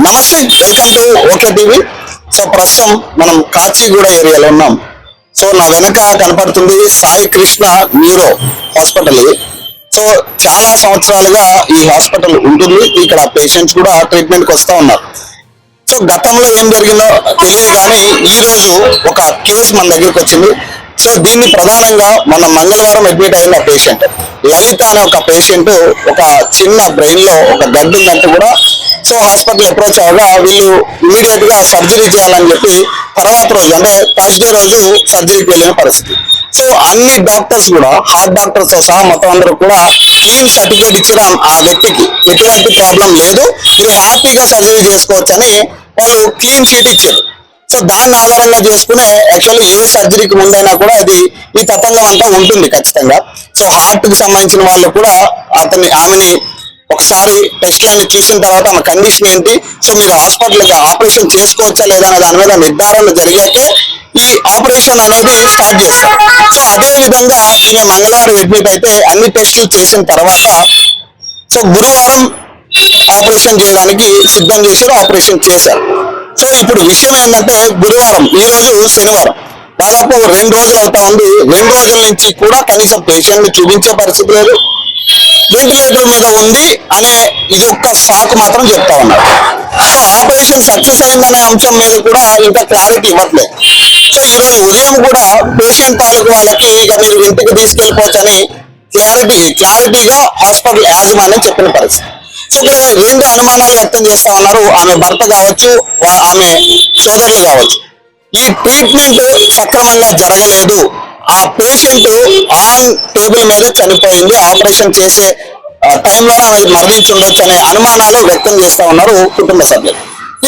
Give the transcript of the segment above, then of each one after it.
నమస్తే, welcome to okay TV. So ప్రస్తుతం మనం కాచిగూడ ఏరియాలో ఉన్నాం. సో నా వెనక కనపడుతుంది సాయి కృష్ణ న్యూరో హాస్పిటల్. ఇది సో చాలా సంవత్సరాలుగా ఈ హాస్పిటల్ ఉంటుంది. ఇక్కడ పేషెంట్స్ కూడా ట్రీట్మెంట్కి వస్తూ ఉన్నారు. సో గతంలో ఏం జరిగిందో తెలియదు, కానీ ఈ రోజు ఒక కేసు మన దగ్గరికి వచ్చింది. సో దీన్ని ప్రధానంగా మన మంగళవారం అడ్మిట్ అయిన పేషెంట్ లలిత అనే ఒక పేషెంట్ ఒక చిన్న బ్రెయిన్ లో ఒక గడ్డు ఉందంటూ కూడా సో హాస్పిటల్ అప్రోచ్ అవగా వీళ్ళు ఇమీడియట్ గా సర్జరీ చేయాలని చెప్పి తర్వాత రోజు అంటే థర్స్డే రోజు సర్జరీకి వెళ్ళిన పరిస్థితి. సో అన్ని డాక్టర్స్ కూడా హార్ట్ డాక్టర్స్ తో సహా మొత్తం అందరూ కూడా క్లీన్ సర్టిఫికేట్ ఇచ్చడం ఆ వ్యక్తికి ఎటువంటి ప్రాబ్లం లేదు, మీరు హ్యాపీగా సర్జరీ చేసుకోవచ్చు అని వాళ్ళు క్లీన్ షీట్ ఇచ్చారు. సో దాన్ని ఆధారంగా చేసుకునే యాక్చువల్లీ ఏ సర్జరీకి ముందైనా కూడా ఇది ఈ తతంగం అంతా ఉంటుంది ఖచ్చితంగా. సో హార్ట్ కి సంబంధించిన వాళ్ళు కూడా ఆమెని ఒకసారి టెస్ట్ లైన్ చూసిన తర్వాత ఆమె కండిషన్ ఏంటి, సో మీరు హాస్పిటల్కి ఆపరేషన్ చేసుకోవచ్చా లేదా అనే దాని మీద నిర్ధారణ జరిగాకే ఈ ఆపరేషన్ అనేది స్టార్ట్ చేస్తారు. సో అదే విధంగా ఈమె మంగళవారం అడ్మిట్ అయితే అన్ని టెస్టులు చేసిన తర్వాత సో గురువారం ఆపరేషన్ చేయడానికి సిద్ధం చేశారు, ఆపరేషన్ చేశారు. సో ఇప్పుడు విషయం ఏంటంటే గురువారం, ఈ రోజు శనివారం, దాదాపు 2 రోజులు అవుతా ఉంది. 2 రోజుల నుంచి కూడా కనీసం పేషెంట్ ని చూపించే పరిస్థితి లేదు, వెంటిలేటర్ మీద ఉంది అనే ఇదొక్క సాకు మాత్రం చెప్తా ఉన్నారు. సో ఆపరేషన్ సక్సెస్ అయిందనే అంశం మీద కూడా ఇంకా క్లారిటీ ఇవ్వట్లేదు. సో ఈ రోజు ఉదయం కూడా పేషెంట్ తాలూకు వాళ్ళకి ఇక మీరు ఇంటికి తీసుకెళ్ళిపోవచ్చని క్లారిటీగా హాస్పిటల్ యాజమాన్యం చెప్పిన పరిస్థితి. సో ఇక్కడ 2 అనుమానాలు వ్యక్తం చేస్తా ఉన్నారు. ఆమె భర్త కావచ్చు, ఆమె సోదరులు కావచ్చు. ఈ ట్రీట్మెంట్ సక్రమంగా జరగలేదు, ఆ పేషెంట్ ఆన్ టేబుల్ మీద చనిపోయింది, ఆపరేషన్ చేసే టైంలో ఆమె మరణించి ఉండొచ్చు అనే అనుమానాలు వ్యక్తం చేస్తా ఉన్నారు కుటుంబ సభ్యులు.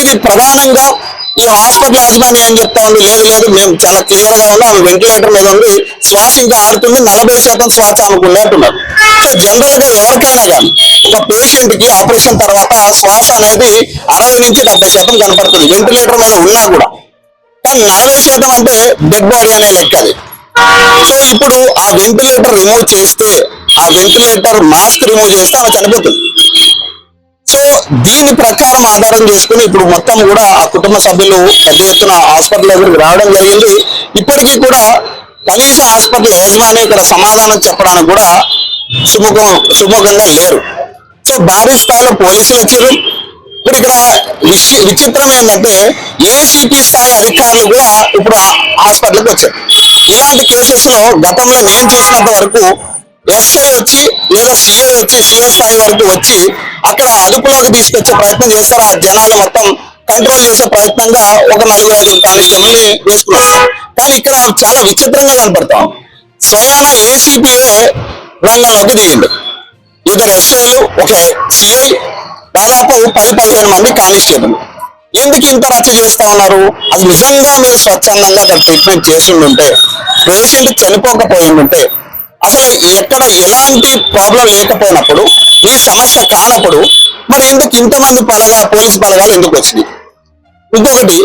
ఇది ప్రధానంగా ఈ హాస్పిటల్ యాజమాన్యం ఏం చెప్తా ఉంది, లేదు మేము చాలా క్లియర్ గా ఉన్నాం, ఆమె వెంటిలేటర్ మీద ఉంది, శ్వాస ఇంకా ఆడుతుంది, 40% శ్వాస ఆమెకుంది అంటున్నారు. సో జనరల్ గా ఎవరికైనా కానీ ఒక పేషెంట్ కి ఆపరేషన్ తర్వాత శ్వాస అనేది 60 నుంచి 70% కనపడుతుంది వెంటిలేటర్ మీద ఉన్నా కూడా. కానీ 40% అంటే డెడ్ బాడీ అనే లెక్క అది. సో ఇప్పుడు ఆ వెంటిలేటర్ రిమూవ్ చేస్తే, ఆ వెంటిలేటర్ మాస్క్ రిమూవ్ చేస్తే ఆమె చనిపోతుంది. సో దీని ప్రకారం ఆధారం చేసుకుని ఇప్పుడు మొత్తం కూడా ఆ కుటుంబ సభ్యులు పెద్ద ఎత్తున హాస్పిటల్ దగ్గరికి రావడం జరిగింది. ఇప్పటికీ కూడా కనీసం హాస్పిటల్ యాజమాన్యం ఇక్కడ సమాధానం చెప్పడానికి కూడా సుముఖంగా లేరు. సో భారీ స్థాయిలో పోలీసులు వచ్చారు. ఇప్పుడు ఇక్కడ విచిత్రం ఏంటంటే ఏసీపీ స్థాయి అధికారులు కూడా ఇప్పుడు హాస్పిటల్కి వచ్చారు. ఇలాంటి కేసెస్ లో గతంలో నేను చూసినంత వరకు ఎస్ఐ వచ్చి లేదా సిఐ వచ్చి సిఐ స్థాయి వరకు వచ్చి అక్కడ అదుపులోకి తీసుకొచ్చే ప్రయత్నం చేస్తారు, ఆ జనాలు మొత్తం కంట్రోల్ చేసే ప్రయత్నంగా ఒక 4-5 కానిస్టేబుల్ని వేసుకున్నారు. కానీ ఇక్కడ చాలా విచిత్రంగా కనపడతాం, స్వయాన ఏసీపీఏ రంగంలోకి దిగింది. ఇద్దరు ఎస్ఐలు, ఒక సిఐ, దాదాపు 10-15 మంది కానిస్టేబుల్. ఎందుకు ఇంత రచ్చ చేస్తా ఉన్నారు? అది నిజంగా మీరు స్వచ్ఛందంగా అక్కడ ట్రీట్మెంట్ చేసి ఉంటే, పేషెంట్ చనిపోకపోయి ఉంటే, అసలు ఎక్కడ ఎలాంటి ప్రాబ్లం లేకపోయినప్పుడు, ఈ సమస్య కానప్పుడు మరి ఎందుకు ఇంతమంది పోలీసు బలగాలు ఎందుకు వచ్చింది? ఇంకొకటి,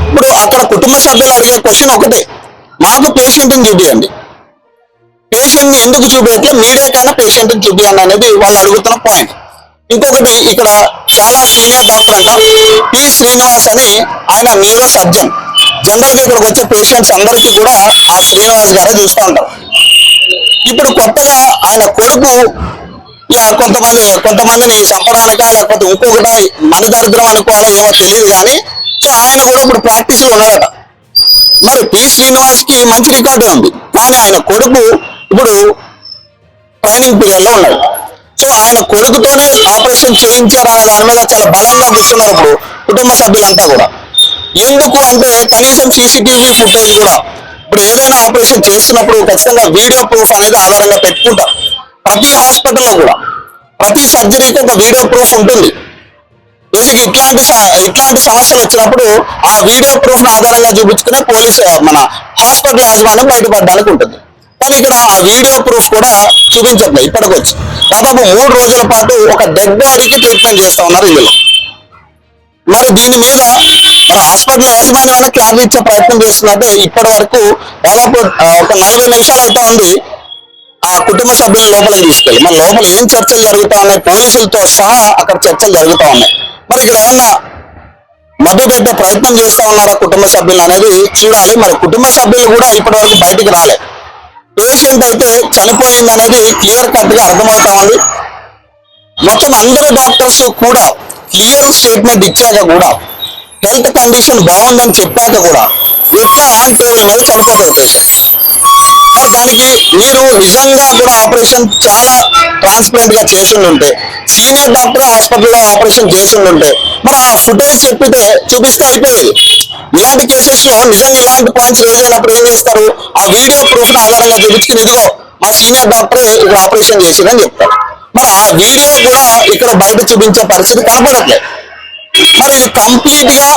ఇప్పుడు అక్కడ కుటుంబ సభ్యులు అడిగే క్వశ్చన్ ఒకటే, మాకు పేషెంట్ని చూపియండి, పేషెంట్ ని ఎందుకు చూపించట్లే, మీడియాకైనా పేషెంట్ ని చూపియండి అనేది వాళ్ళు అడుగుతున్న పాయింట్. ఇంకొకటి, ఇక్కడ చాలా సీనియర్ డాక్టర్ అంట పి శ్రీనివాస్ అని, ఆయన న్యూరో సర్జన్. జనరల్ గా ఇక్కడికి వచ్చే పేషెంట్స్ అందరికీ కూడా ఆ శ్రీనివాస్ గారే చూస్తూ ఉంటారు. ఇప్పుడు కొత్తగా ఆయన కొడుకు కొంతమందిని చంపడానికా లేకపోతే ఇంకొకట మనదరిద్రం అనుకోవాలా ఏమో తెలియదు, కానీ సో ఆయన కూడా ఇప్పుడు ప్రాక్టీస్ లో ఉన్నాడట. మరి పి శ్రీనివాస్ కి మంచి రికార్డే ఉంది, కానీ ఆయన కొడుకు ఇప్పుడు ట్రైనింగ్ పీరియడ్ లో ఉన్నాడు. సో ఆయన కొడుకుతోనే ఆపరేషన్ చేయించారనే దాని మీద చాలా బలంగా కూర్చున్నారు ఇప్పుడు కుటుంబ సభ్యులంతా కూడా. ఎందుకు అంటే కనీసం సీసీటీవీ ఫుటేజ్ కూడా, ఇప్పుడు ఏదైనా ఆపరేషన్ చేస్తున్నప్పుడు ఖచ్చితంగా వీడియో ప్రూఫ్ అనేది ఆధారంగా పెట్టుకుంటారు. ప్రతి హాస్పిటల్లో కూడా ప్రతి సర్జరీకి ఒక వీడియో ప్రూఫ్ ఉంటుంది. బేసిక్ ఇట్లాంటి సమస్యలు వచ్చినప్పుడు ఆ వీడియో ప్రూఫ్ ను ఆధారంగా చూపించుకునే మన హాస్పిటల్ యాజమాన్యం బయటపడడానికి ఉంటుంది. కానీ ఇక్కడ ఆ వీడియో ప్రూఫ్ కూడా చూపించట్లేదు. ఇప్పటికొచ్చి దాదాపు 3 రోజుల పాటు ఒక డెడ్ బాడీకి ట్రీట్మెంట్ చేస్తా ఉన్నారు ఇందులో. మరి దీని మీద మన హాస్పిటల్ యాజమాన్యం క్లారిటీ ఇచ్చే ప్రయత్నం చేస్తున్నట్టే. ఇప్పటి వరకు దాదాపు ఒక 40 నిమిషాలు అవుతా ఉంది ఆ కుటుంబ సభ్యులను లోపలికి తీసుకెళ్ళి. మరి లోపల ఏం చర్చలు జరుగుతా ఉన్నాయి, పోలీసులతో సహా అక్కడ చర్చలు జరుగుతూ ఉన్నాయి. మరి ఇక్కడ ఏమన్నా మభ్యపెట్టే ప్రయత్నం చేస్తా ఉన్నారా కుటుంబ సభ్యులు అనేది చూడాలి. మరి కుటుంబ సభ్యులు కూడా ఇప్పటి వరకు బయటికి రాలే. పేషెంట్ అయితే చనిపోయింది అనేది క్లియర్ కట్ గా అర్థమవుతా ఉంది. మొత్తం అందరు డాక్టర్స్ కూడా క్లియర్ స్టేట్మెంట్ ఇచ్చాక కూడా, హెల్త్ కండిషన్ బాగుందని చెప్పాక కూడా ఎట్లా టేబుల్ మీద చనిపోతారు పేషెంట్. మరి దానికి మీరు నిజంగా కూడా ఆపరేషన్ చాలా ట్రాన్స్పరెంట్ గా చేసి ఉంటే, సీనియర్ డాక్టర్ హాస్పిటల్లో ఆపరేషన్ చేసి ఉంటే, మరి ఆ ఫుటేజ్ చూపిస్తే అయిపోయేది. ఇలాంటి కేసెస్ లో నిజంగా ఇలాంటి పాయింట్స్ రేజ్ అయినప్పుడు ఏం చేస్తారు, ఆ వీడియో ప్రూఫ్ ఆధారంగా చూపించుకుని ఇదిగో మా సీనియర్ డాక్టరే ఇక్కడ ఆపరేషన్ చేసిందని చెప్తారు. మరి ఆ వీడియో కూడా ఇక్కడ బయట చూపించే పరిస్థితి కనపడట్లేదు. మరి కంప్లీట్ గా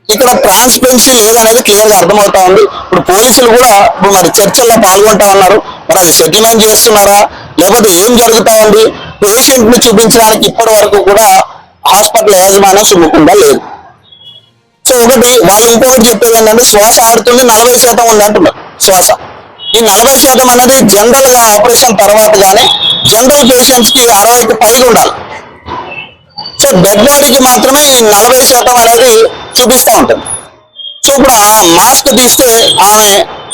ఇక్కడ ట్రాన్స్పరెన్సీ లేదనేది క్లియర్ గా అర్థమవుతా ఉంది. ఇప్పుడు పోలీసులు కూడా ఇప్పుడు మరి చర్చల్లో పాల్గొంటా ఉన్నారు. మరి అది సెటిల్మెంట్ చేస్తున్నారా లేకపోతే ఏం జరుగుతా ఉంది? పేషెంట్ ని చూపించడానికి ఇప్పటి వరకు కూడా హాస్పిటల్ యాజమాన్యం సుమ్మకుండా లేదు. సో ఒకటి వాళ్ళు ఇంకొకటి చెప్పేది ఏంటంటే శ్వాస ఆడుతుంది, 40% ఉంది అంటున్నారు శ్వాస. ఈ 40% అనేది జనరల్ గా ఆపరేషన్ తర్వాత కానీ జనరల్ పేషెంట్స్ కి 60కి పైగా ఉండాలి. సో డెడ్ బాడీకి మాత్రమే ఈ 40% అనేది చూపిస్తూ ఉంటుంది. సో ఇప్పుడు ఆ మాస్క్ తీస్తే ఆమె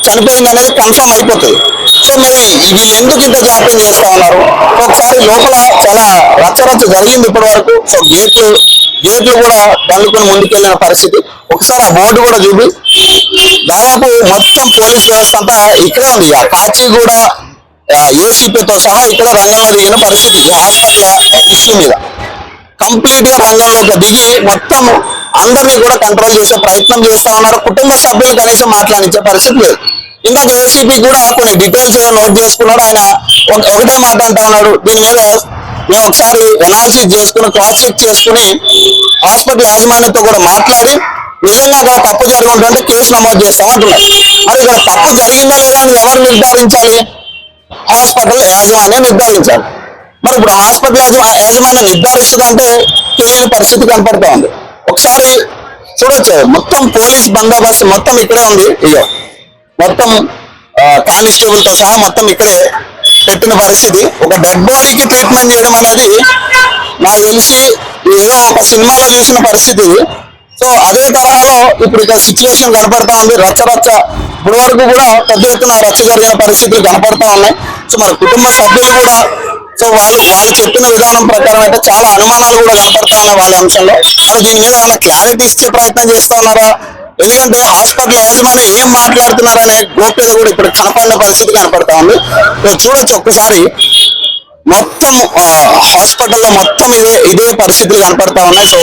చనిపోయింది అనేది కన్ఫర్మ్ అయిపోతుంది. సో మరి వీళ్ళు ఎందుకు ఇంత జాప్యం చేస్తా ఉన్నారు? ఒకసారి లోపల చాలా రచ్చరచ్చ జరిగింది ఇప్పటి వరకు. సో గేట్లు కూడా బండుకొని ముందుకెళ్ళిన పరిస్థితి. ఒకసారి ఆ బోర్డు కూడా చూపి, దాదాపు మొత్తం పోలీస్ వ్యవస్థ అంతా ఇక్కడే ఉంది. ఆ కాచిగూడ ఏసీపీతో సహా ఇక్కడ రంగంలో దిగిన పరిస్థితి హాస్పిటల్ ఇష్యూ మీద కంప్లీట్ గా రంగంలోకి దిగి మొత్తం అందరినీ కూడా కంట్రోల్ చేసే ప్రయత్నం చేస్తా ఉన్నారు. కుటుంబ సభ్యులు కనీసం మాట్లాడించే పరిస్థితి లేదు. ఇందాక ఏసీపీ కూడా కొన్ని డీటెయిల్స్ ఏదో నోట్ చేసుకున్నాడు. ఆయన ఒకటే మాట అంటా ఉన్నాడు, దీని మీద మేము ఒకసారి ఎనాలిసిస్ చేసుకుని క్రాస్ చెక్ చేసుకుని హాస్పిటల్ యాజమాన్యంతో కూడా మాట్లాడి నిజంగా అక్కడ తప్పు జరిగి ఉంటుంటే కేసు నమోదు చేస్తామంటున్నారు. మరి ఇక్కడ తప్పు జరిగిందా లేదా అని ఎవరు నిర్ధారించాలి? హాస్పిటల్ యాజమాన్యం నిర్ధారించాలి. మరి ఇప్పుడు హాస్పిటల్ యాజమాన్యం నిర్ధారిస్తుందంటే తెలియని పరిస్థితి కనపడుతూ ఉంది. ఒకసారి చూడొచ్చు, మొత్తం పోలీస్ బందోబస్తు మొత్తం ఇక్కడే ఉంది. ఇయ్యో మొత్తం కానిస్టేబుల్ తో సహా మొత్తం ఇక్కడే పెట్టిన పరిస్థితి. ఒక డెడ్ బాడీకి ట్రీట్మెంట్ చేయడం అనేది నాకు తెలిసి ఏదో ఒక సినిమాలో చూసిన పరిస్థితి. సో అదే తరహాలో ఇప్పుడు ఇక్కడ సిచ్యువేషన్ కనపడతా ఉంది. రచ్చ ఇప్పుడు వరకు కూడా పెద్ద ఎత్తున రచ్చ జరిగిన పరిస్థితులు కనపడతా ఉన్నాయి. సో మన కుటుంబ సభ్యులు కూడా సో వాళ్ళు చెప్పిన విధానం ప్రకారం అయితే చాలా అనుమానాలు కూడా కనపడతా ఉన్నాయి వాళ్ళ అంశంలో. మరి దీని మీద ఏమైనా క్లారిటీ ఇచ్చే ప్రయత్నం చేస్తా ఉన్నారా? ఎందుకంటే హాస్పిటల్ యాజమాన్యం ఏం మాట్లాడుతున్నారనే గోప్యత కూడా ఇప్పుడు కనపడిన పరిస్థితి కనపడతా ఉంది. చూడొచ్చు ఒక్కసారి మొత్తం హాస్పిటల్లో మొత్తం ఇదే పరిస్థితులు కనపడతా ఉన్నాయి. సో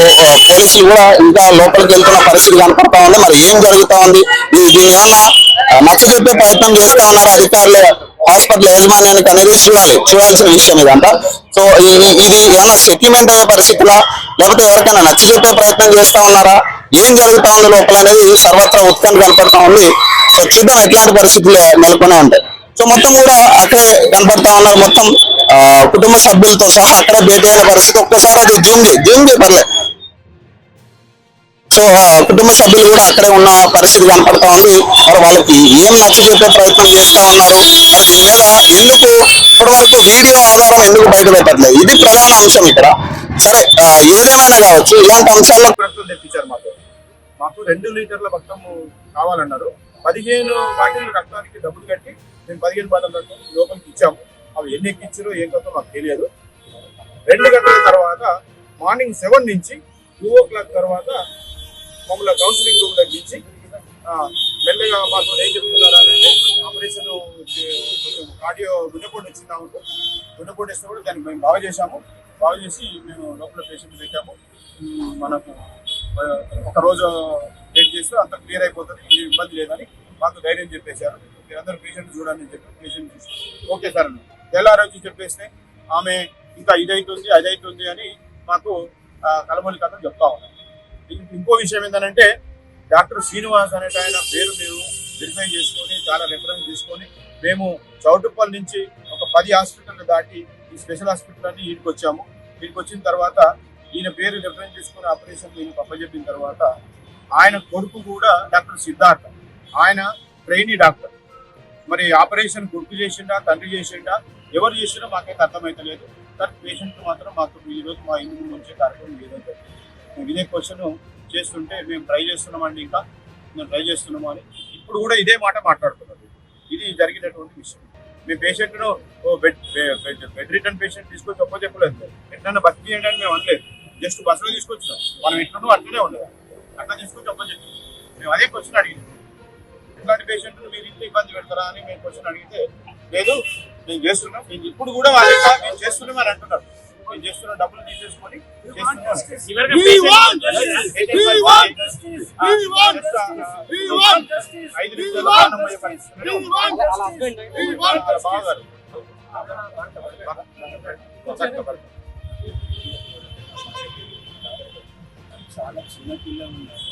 పోలీసులు కూడా ఇంకా లోపలికి వెళ్తున్న పరిస్థితి కనపడతా ఉంది. మరి ఏం జరుగుతా ఉంది, దీన్ని ఏమన్నా నచ్చ చెప్పే ప్రయత్నం చేస్తా ఉన్నారు అధికారులు హాస్పిటల్ యాజమాన్యానికి అనేది చూడాల్సిన విషయం ఇదంతా. సో ఇది ఏమైనా సెటిల్మెంట్ అయ్యే పరిస్థితులా లేకపోతే ఎవరికైనా నచ్చ చెప్పే ప్రయత్నం చేస్తా ఉన్నారా, ఏం జరుగుతా ఉంది లోపల అనేది సర్వత్రా ఉత్కంఠ కనపడతా ఉంది. సో చూద్దాం ఎట్లాంటి పరిస్థితులు నెలకొనే ఉంటాయి. సో మొత్తం కూడా అక్కడే కనపడతా ఉన్నారు. మొత్తం కుటుంబ సభ్యులతో సహా అక్కడే భేటీ అయిన పరిస్థితి. ఒక్కసారి అది జూమ్ పర్లేదు. సో కుటుంబ సభ్యులు కూడా అక్కడే ఉన్న పరిస్థితి కనపడతా ఉంది. మరి వాళ్ళకి ఏం నచ్చ చెప్పే ప్రయత్నం చేస్తా ఉన్నారు, మరి దీని మీద ఎందుకు ఇప్పటి వరకు వీడియో ఆధారం ఎందుకు బయట పెట్టట్లేదు, ఇది ప్రధాన అంశం ఇక్కడ. సరే ఏదేమైనా కావచ్చు, ఇలాంటి అంశాల్లో తెప్పించారు. మాకు 2 లీటర్ల రక్తం కావాలన్నారు. 15 బాటిల్ రక్తానికి డబ్బులు కట్టి మేము 15 బాటిల్ రక్తం లోపలికి ఇచ్చాము. అవి ఎన్ని ఎక్కించారో ఏం కొత్త మాకు తెలియదు. 2 గంటల తర్వాత మార్నింగ్ 7 నుంచి 2 o'clock తర్వాత మమ్మల్ని కౌన్సిలింగ్ రూమ్ తగ్గించి మెల్లగా మాకు ఏం చెప్తున్నారా అంటే ఆపరేషన్ కొంచెం కార్డియో గుండెపోటు వచ్చిందా ఉంటూ గుండెపోటు వేస్తే కూడా దానికి మేము బాగా చేసి మేము లోపల పేషెంట్ పెట్టాము. మనకు ఒక రోజు వెయిట్ చేస్తే అంత క్లియర్ అయిపోతుంది, ఏ ఇబ్బంది లేదని మాకు ధైర్యం చెప్పేశారు. మీరందరూ పేషెంట్ చూడాలని చెప్పి పేషెంట్ చూసి ఓకే సార్ అని తెల్లారొచ్చి చెప్పేస్తే ఆమె ఇంకా ఇదైతుంది అదైతుంది అని మాకు కలబోలి కథ చెప్తా ఉన్నాం. ఇంకో విషయం ఏంటంటే డాక్టర్ శ్రీనివాస్ అనే ఆయన పేరు మేము వెరిఫై చేసుకొని చాలా రెఫరెన్స్ తీసుకొని మేము చౌటుప్పల్ నుంచి ఒక 10 హాస్పిటల్ దాటి ఈ స్పెషల్ హాస్పిటల్ అని ఈడికి వచ్చాము. ఈడికి వచ్చిన తర్వాత ఈయన పేరు రెఫరెన్స్ చేసుకుని ఆపరేషన్ ఈయన అప్పచెప్పిన తర్వాత ఆయన కొడుకు కూడా డాక్టర్ సిద్ధార్థ, ఆయన ట్రైనీ డాక్టర్. మరి ఆపరేషన్ కొడుకు చేసిండా తండ్రి చేసిండా ఎవరు చేసినా మాకైతే అర్థమైతలేదు. కానీ పేషెంట్ మాత్రం మాకు ఈరోజు మా ఇంటి ముందు వచ్చే కార్యక్రమం ఏదైతే మేము ఇదే క్వశ్చన్ చేస్తుంటే మేము ట్రై చేస్తున్నామండి, ఇంకా మేము ట్రై చేస్తున్నాము అని ఇప్పుడు కూడా ఇదే మాట మాట్లాడుతున్నారు. ఇది జరిగినటువంటి విషయం. మేము పేషెంట్ను బెడ్ రిటర్న్ పేషెంట్ తీసుకొచ్చి చెప్పలేదు, ఎట్లన్నా బతికి చేయండి అని మేము అనలేదు. జస్ట్ బస్సులో తీసుకొచ్చినాం, మనం ఎట్లనో అట్లనే ఉండదు, అట్లా తీసుకొచ్చి చెప్పలేదు. మేము అదే క్వశ్చన్ అడిగినాం, ఇట్లాంటి పేషెంట్ను మీరు ఇంట్లో ఇబ్బంది పెడతారా అని మేము క్వశ్చన్ అడిగితే లేదు మేము చేస్తున్నాం, ఇప్పుడు కూడా వాళ్ళు మేము చేస్తున్నాం అని అంటున్నారు. మేము చేస్తున్న డబ్బులు తీసేసుకొని చాలా చిన్న పిల్లలు ఉన్నారు.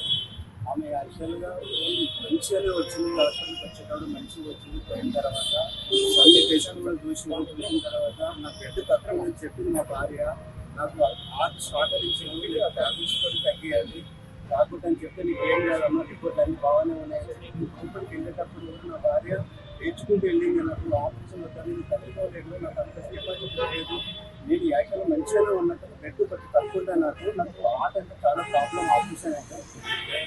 ఆమె యాక్చువల్గా మంచిగానే వచ్చింది, హాస్పిటల్కి వచ్చేటప్పుడు మంచిగా వచ్చింది. పోయిన తర్వాత అన్ని పేషెంట్లు చూసిన తర్వాత నా బెడ్ తక్కువ అని చెప్పింది మా భార్య. నాకు హార్ట్ షార్ట్ ఇచ్చింది, ట్యాబ్లెట్స్ కూడా తగ్గియాలి కాకుండా అని చెప్తే నీకు ఏం కాదమ్మా, రిపోర్ట్ అన్ని బాగానే ఉన్నాయి. లోపలికి వెళ్ళేటప్పుడు కూడా నా భార్య నేర్చుకుంటూ వెళ్ళింది. నాకు ఆపరేషన్ వద్ద నేను తట్టుకోలేదు, నాకు అంత సేపు లేదు, నేను యాక్చువల్గా మంచిగానే ఉన్నట్టు బెడ్ కొంచెం తక్కువ నాకు హార్ట్ అంటే చాలా ప్రాబ్లం, ఆపరేషన్ అంటే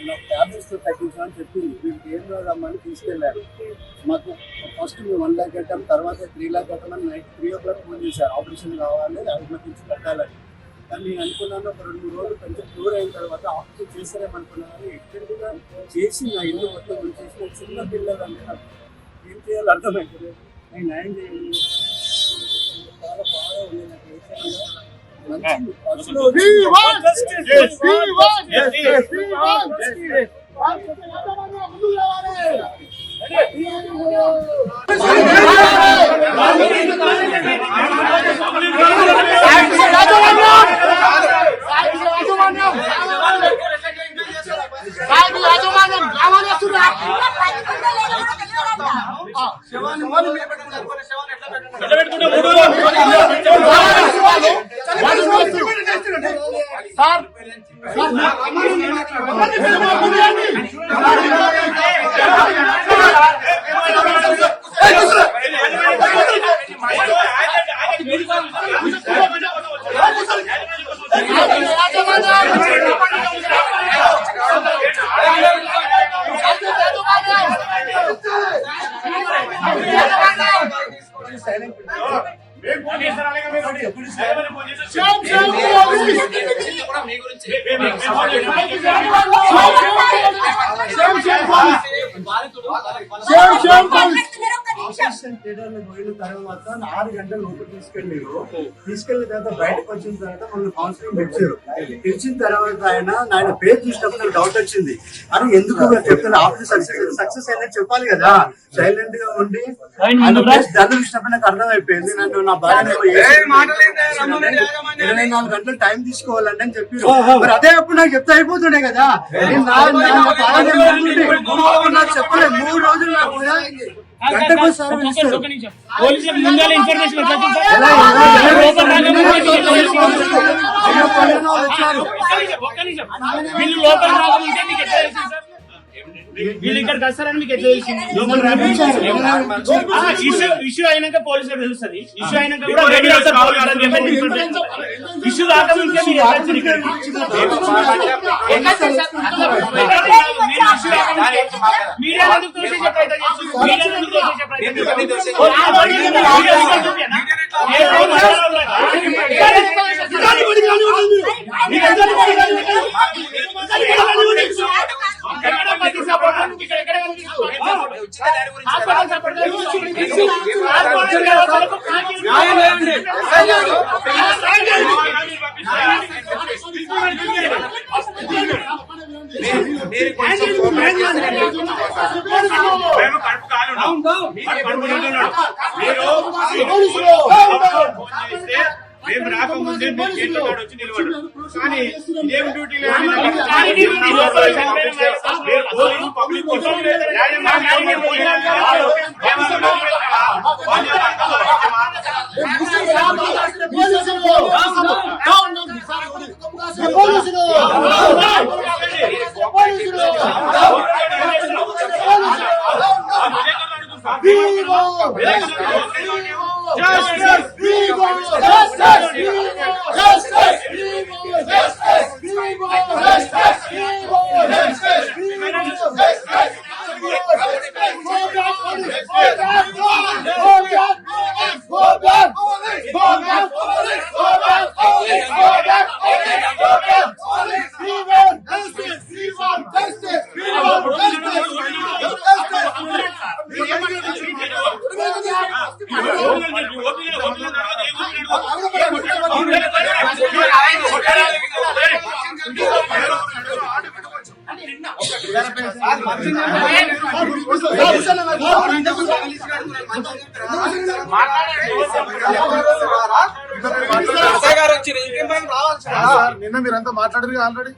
నాకు ట్యాబ్లెట్స్ తగ్గించామని చెప్పింది. వీళ్ళకి ఏం కాదమ్మని తీసుకెళ్ళారు. మాకు ఫస్ట్ మేము 1 lakh కట్టాం, తర్వాత 3 lakh కట్టమని నైట్ 3 o'clock ఫోన్ చేశారు, ఆపరేషన్ కావాలి అనుమతించి కట్టాలని. కానీ నేను అనుకున్నాను ఒక 2 రోజులు కొంచెం క్యూర్ అయిన తర్వాత ఆపరేషన్ చేస్తారేమనుకున్నాను. కానీ ఎక్కడిగా చేసి నా ఇల్లు మొత్తం చేసి చిన్న పిల్లలు అంటే నాకు ఏం చేయాలో అర్థమైంది. నేను న్యాయం చేయాలి, చాలా బాగా ఉంది నాకు. పోయిన తర్వాత 6 గంటల లోపల తీసుకెళ్ళిన తర్వాత బయటకు వచ్చిన తర్వాత మమ్మల్ని కౌన్సిలింగ్ ఇచ్చిన తర్వాత ఆయన పేరు చూసినప్పుడు నాకు డౌట్ వచ్చింది. అని ఎందుకు చెప్తున్నా ఆపరేషన్ సక్సెస్ అయిందని చెప్పాలి కదా, సైలెంట్ గా ఉండి దండ చూసినప్పుడు నాకు అర్థమైపోయింది. నన్ను నా భార్య 24 గంటలు టైం తీసుకోవాలండి అని చెప్పి, మరి అదే అప్పుడు నాకు చెప్తే అయిపోతుండే కదా. నాకు చెప్పలేదు 3 రోజులు నాకు వీళ్ళు ఇక్కడికి వస్తారని మీకు ఎట్లా తెలిసింది? ఇష్యూ అయినాక పోలీసులకు తెలుస్తుంది. ఇష్యూ అయినాక కూడా ఇష్యూ కాకముందే మీడియా ఎందుకు తోసేసే ప్రయత్నం మేము రాకముందే వచ్చి నిలబడు. కానీ ఇదేం డ్యూటీ లేదు. Justice! నిన్న మీరంతా మాట్లాడారు ఆల్రెడీ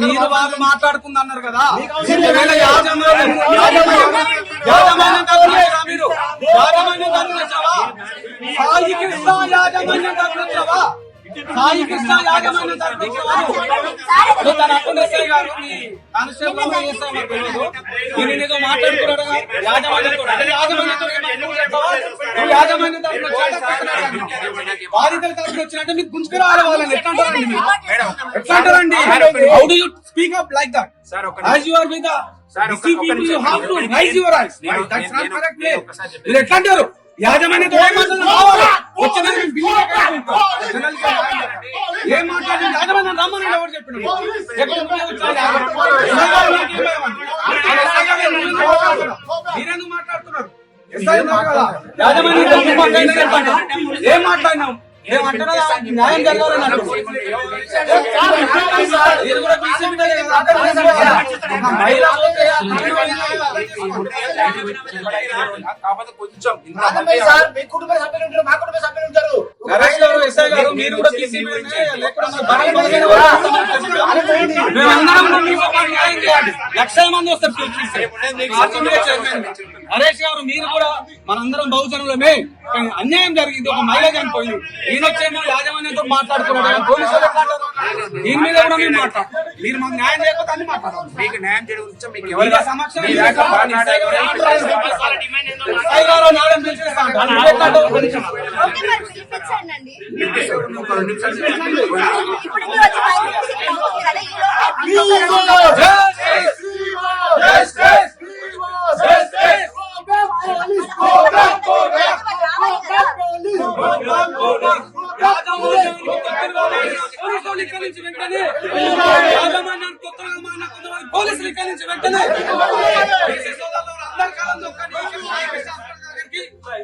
మీరు వాళ్ళు మాట్లాడుకుంది అన్నారు కదా. యాజమాన్యం తగ్గుతారా మీరు? యాజమాన్యం తగ్గుతావా? సాయి కృష్ణ యాజమాన్యం తగ్గుతావా? సాయి కృష్ణ యాజమాన్యం తగ్గుతావా? తన అప్పుడేసాయి గారు మీ కానిస్టేబుల్ ఏదో మాట్లాడుకున్నాడు యాజమాన్యం బాధితుల తరఫున వచ్చినట్టు మీకు గుంజుకు రావాలి వాళ్ళని ఎట్లా అంటారండి మీరు? ఎట్లా అంటారండి? How do you speak up like that? As you are with the people you have to raise your eyes. That's not correct way. మీరు ఎట్లా అంటారు? యాజమాన్యంతో ఏం మాట్లాడాలి? వచ్చిన ఏం మాట్లాడి యాజమాన్యం రమ్మని ఎవరు చెప్పిన మీరెందుకు మాట్లాడుతున్నారు? ఏం మాట్లాడినాం? ఏమంటున్నా న్యాయం జరగాలని ఎస్ఐ గారు మీరు కూడా లక్షల మంది వస్తారు. నరేష్ గారు మీరు కూడా మనందరం బహుజనులమే. అన్యాయం జరిగింది, ఒక మహిళ చనిపోయింది. ఈయన వచ్చేమో యాజమాన్యంతో మాట్లాడుకున్నాడు. పోలీసులు దీని మీద కూడా మేము మాట్లాడు. మీరు మాకు న్యాయం చేయకపోతే అన్ని మాట్లాడాలి. మీకు న్యాయం చేయడం సమక్షం పోలీసులు ఇక్కడి నుంచి వెంటనే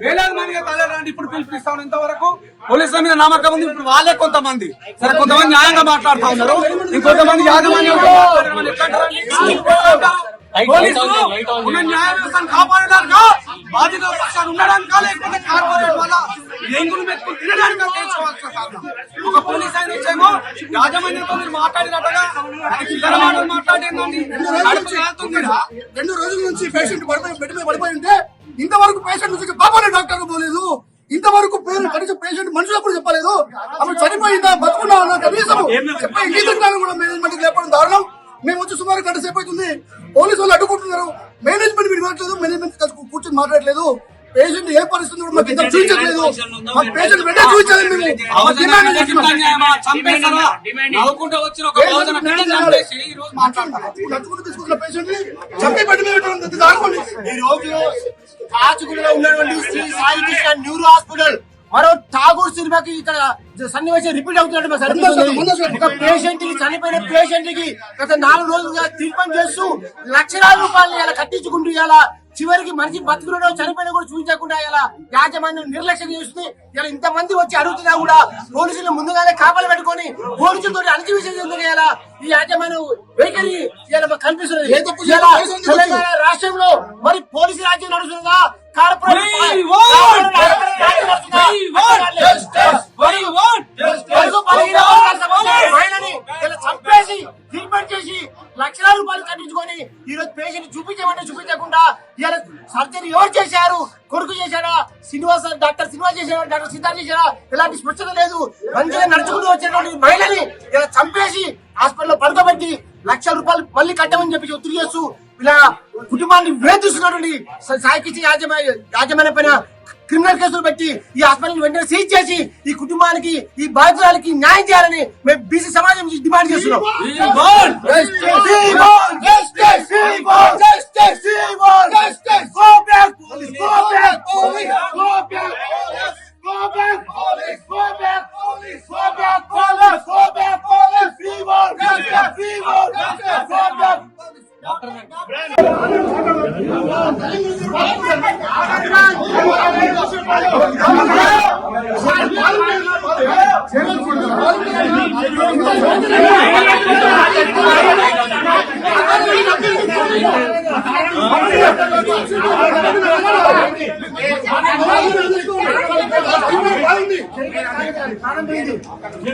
వేలాది మందిగా తరలిరండి. ఇప్పుడు పిలిపిస్తాను. ఇంతవరకు పోలీసుల మీద నమ్మకం ఉంది. ఇప్పుడు వాళ్ళే కొంతమంది సరే కొంతమంది న్యాయంగా మాట్లాడుతా ఉన్నారు. ఇంకొంతమంది యాజమాన్యం న్యాయ వ్యవస్థను కాపాడడానికి బాధిత పక్షాలు ఉండడానికా లేకపోతే కార్పొరేట్ వల్ల ఎంగులు మెతుకులు తినడానికి తెలుసుకోవాల్సిన కారణం. ఒక పోలీస్ ఆయన వచ్చేమో యాజమాన్యంతో మీరు మాట్లాడినట్టుగా పిల్లల మాటలు మాట్లాడేందండి. 2 రోజుల నుంచి పేషెంట్ బెడ్ మీద పడిపోయి ఉంటే ఇంతవరకు పేషెంట్ నుంచి బాబానే డాక్టర్ పోలేదు. ఇంతవరకు కనీసం పేషెంట్ మనుషులు కూడా చెప్పలేదు. అప్పుడు చనిపోయిందా బతుకున్నా కనీసం చెప్పే ఇంగితం కూడా మేనేజ్మెంట్ లేకపోవడం దారుణం. మేము వచ్చి సుమారు గంట సేపు అవుతుంది. పోలీసు వాళ్ళు అడ్డుకుంటున్నారు. మేనేజ్మెంట్ మీరు మాట్లాడలేదు, మేనేజ్మెంట్ కూర్చొని మాట్లాడలేదు. పేషెంట్ ఏ పరిస్థితి కూడా మాకు ఇద్దరు చూపించట్లేదు. మాకు పేషెంట్ వెంటనే చూపించాలి. మేము నచ్చుకుంటూ తీసుకున్న పేషెంట్ ని చంపి బెడ్ మీద ఈ రోజు కాచిగూడలో ఉన్నటువంటి శ్రీ సాయి కృష్ణ న్యూరో హాస్పిటల్ మరో ఠాగూర్ సినిమాకి ఇక్కడ సన్నివేశం రిపీట్ అవుతున్నట్టు ఒక పేషెంట్ కి చనిపోయిన పేషెంట్ కి గత 4 రోజులుగా ట్రీట్మెంట్ చేస్తూ లక్షల రూపాయలు ఇలా కట్టించుకుంటూ ఇలా చివరికి మనిషి బతుకులో చనిపోయినా కూడా చూపించకుండా ఇలా యాజమాన్యం నిర్లక్ష్యం చేస్తుంది. ఇలా ఇంతమంది వచ్చి అడుగుతున్నా కూడా పోలీసులు ముందుగానే కాపలు పెట్టుకొని పోలీసులతో అణచివేసేందుకు ఇలా ఈ యాజమాన్యం వైఖరి కనిపిస్తుంది. తెలంగాణ రాష్ట్రంలో మరి పోలీసు రాజ్యం నడుస్తుందా చంపేసి ట్రీట్మెంట్ చేసి లక్షల రూపాయలు కట్టించుకొని ఈ రోజు పేషెంట్ చూపించమంటే చూపించకుండా ఇలా సర్జరీ ఎవరు చేశారు? కొడుకు చేశాడా? డాక్టర్ శ్రీనివాస్ చేశాడా? డాక్టర్ సిద్ధార్థ చేశాడా? ఇలాంటి స్పష్టత లేదు. మంచిగా నడుచుకుంటూ వచ్చినటువంటి మహిళని ఇలా చంపేసి హాస్పిటల్లో పడుకోబెట్టి లక్షల రూపాయలు మళ్ళీ కట్టమని చెప్పి ఒత్తిడి చేస్తూ ఇలా కుటుంబాన్ని వేధిస్తున్నటువంటి సాయి కిషన్ యాజమాన్యం పైన క్రిమినల్ కేసులు పెట్టి ఈ హాస్పిటల్ వెంటనే సీజ్ చేసి ఈ కుటుంబానికి ఈ బాధితురాలకి న్యాయం చేయాలని మేము బీసీ సమాజం నుంచి డిమాండ్ చేస్తున్నాం.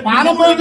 పానం పోయిన